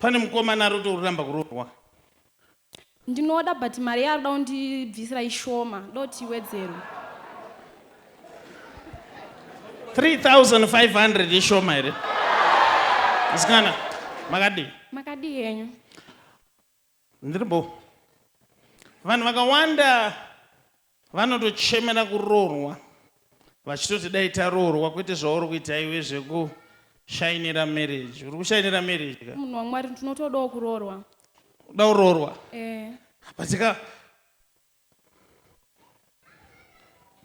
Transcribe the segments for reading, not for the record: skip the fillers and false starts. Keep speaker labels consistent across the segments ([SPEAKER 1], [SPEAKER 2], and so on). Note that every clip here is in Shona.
[SPEAKER 1] Pane mukomana ari kuramba kuroorwa.
[SPEAKER 2] Ndinoda but mari yarida kundibvisira ishoma, doti iwedzerwe.
[SPEAKER 1] 3,500 ishoma here. Musikana,
[SPEAKER 2] Makadi yenyu.
[SPEAKER 1] Ndiribo. Vanhu vakawanda vanotochemera kuroorwa. Vachitoti dai taroorwa kwete zvauri kuita iwe zvekushainira marriage. Uri kushainira marriage ka?
[SPEAKER 2] Munhu waMwari ndinotodawo kuroorwa.
[SPEAKER 1] Uda kuroorwa?
[SPEAKER 2] But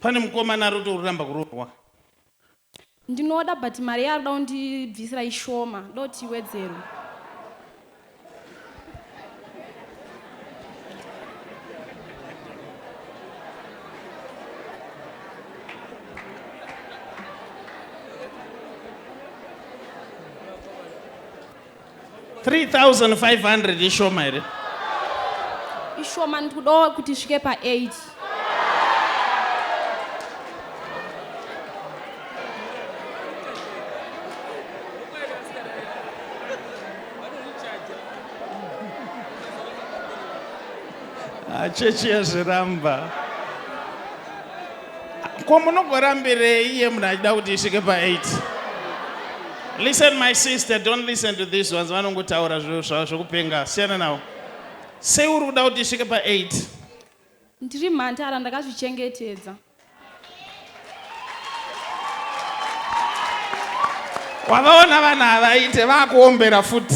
[SPEAKER 1] pane mukomana ari kuramba kuroorwa.
[SPEAKER 2] Ndinoda but mari yarida kundibvisira ishoma, doti iwedzerwe.
[SPEAKER 1] $3,500 ishoma here.
[SPEAKER 2] Ishoma ndikudawo kuti isvike pa8.
[SPEAKER 1] Chechi yazviramba. Ko munogora mberi iye munhu achida kuti isvike pa8. Listen my sister, don't listen to this ones. Vanongotaura zviro zvavo zvokupenga. Siyana nawo. Sei uri kuda kuti isvike pa8?
[SPEAKER 2] Ndiri mhandara ndakazvichengetedza.
[SPEAKER 1] Wavaona vanhu havaite vakuombera futi.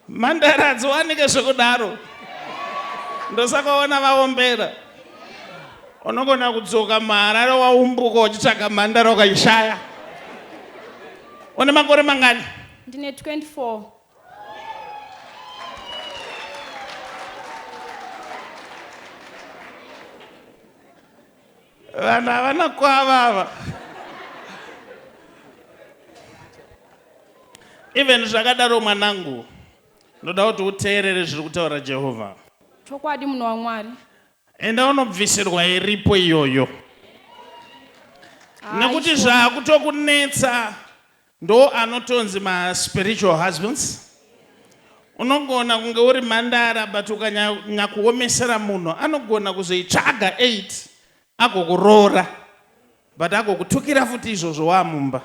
[SPEAKER 1] Mhandara hadziwanike zvekudaro. Ndosakaona vaombera. Unogona kudzoka maharare waumbuka uchitsvaga mhandara ukaishaya. Une makore mangani?
[SPEAKER 2] Ndine 24.
[SPEAKER 1] Vanhu havana kwavava. Even zvakadaro mwanangu, ndoda kuti uteerere zviri kutaura Jehovha.
[SPEAKER 2] Chokwadi munhu waMwari.
[SPEAKER 1] Enda unobvisirwa iripo iyoyo. Nekuti zvakutokunetsa ndo anotonzi ma-spiritual husbands. Unogona kunge uri mhandara but ukanyanya kuomesera munhu anogona kuzoitsvaga 8 agokuroora but agokutukira futi izvozvo wamumba.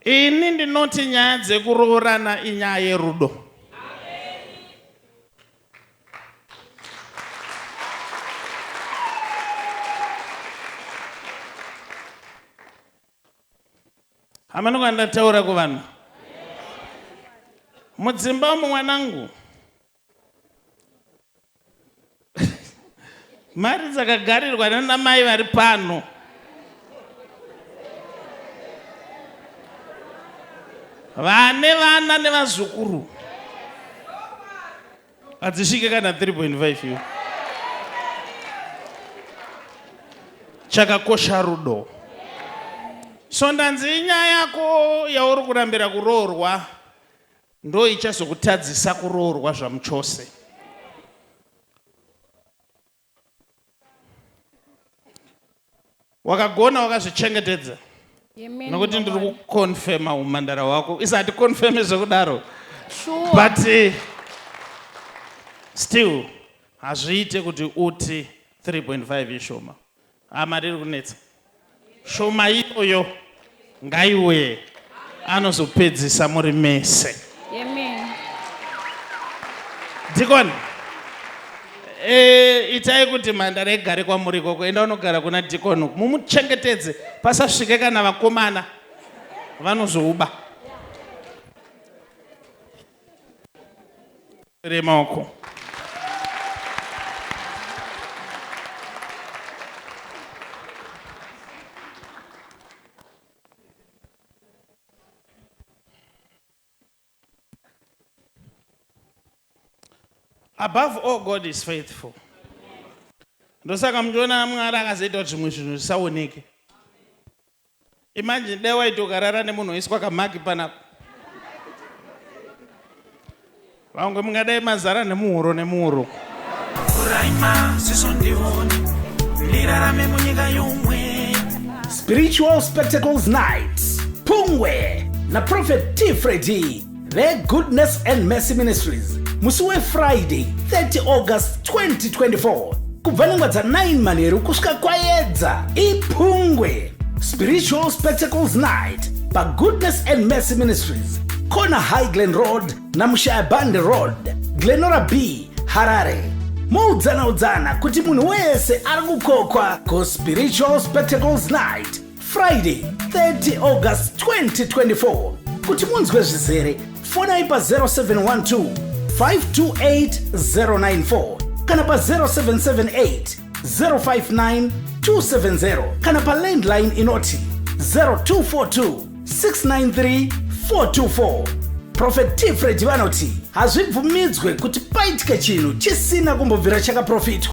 [SPEAKER 1] Ini ndinoti nyaya dzekuroorana inyaya yerudo. Hamano kwanda taura kuvanhu. Mudzimba mwanangu. Mari dzakagarirwa namai vari pano. Vane vana nevazukuru. Hadzisvike kana 3.5 iyo. Chakakosha rudo. So ndanzi inyaya yako yauri kurambira kuroorwa ndo ichazokutadzisa kuroorwa zvamuchose. Wakagona wakazvichengetedza. Nokuti ndiri kukonfirma umhandara wako. Isati konfirme zvekudaro.
[SPEAKER 2] Sure.
[SPEAKER 1] But still hazviite kuti uti 3.5 ishoma. Amariri kunetsa. Shoma iyoyo ngaiwe anozopedzisa muri mese.
[SPEAKER 2] Amen.
[SPEAKER 1] Dikon. Itai kuti mhandara igare kwamuri ikoko. Enda unogara kuna dikon. Mumuchengetedze pasasvike kana vakomana vanozouba. Remaoko. Above all, God is faithful. Ndosaka mjona Mwari akazoita kuti zvimwe zvinhu zvisaoneke. Imagine dai waita ukarara nemunhu oiswa kamagi panapa. Vamwe mungadai mazara nemuhuro.
[SPEAKER 3] Spiritual Spectacles Nights, Pungwe na Prophet T Freddy, their Goodness and Mercy Ministries. Musi Friday, 30 August 2024. Kubva za 9 manheru kusvika kwaedza iPungwe. Spiritual Spectacles Night pa Goodness and Mercy Ministries, Corner High Glen Road na Mushaya-Bande Road, Glenora B, Harare. Mudzana kuti munhu wese ari kukokwa kuSpiritual Spectacles Night, Friday 30 August 2024. Kuti munzwe zvizere, fonai pa 0712 528 094 kana pa 0778 059 270 kana pa landline inoti 0242 693 424. Prophet T Freddy vanoti hazvibvumidzwe kuti paitike chinhu chisina kumbobvira chakaprofitwa.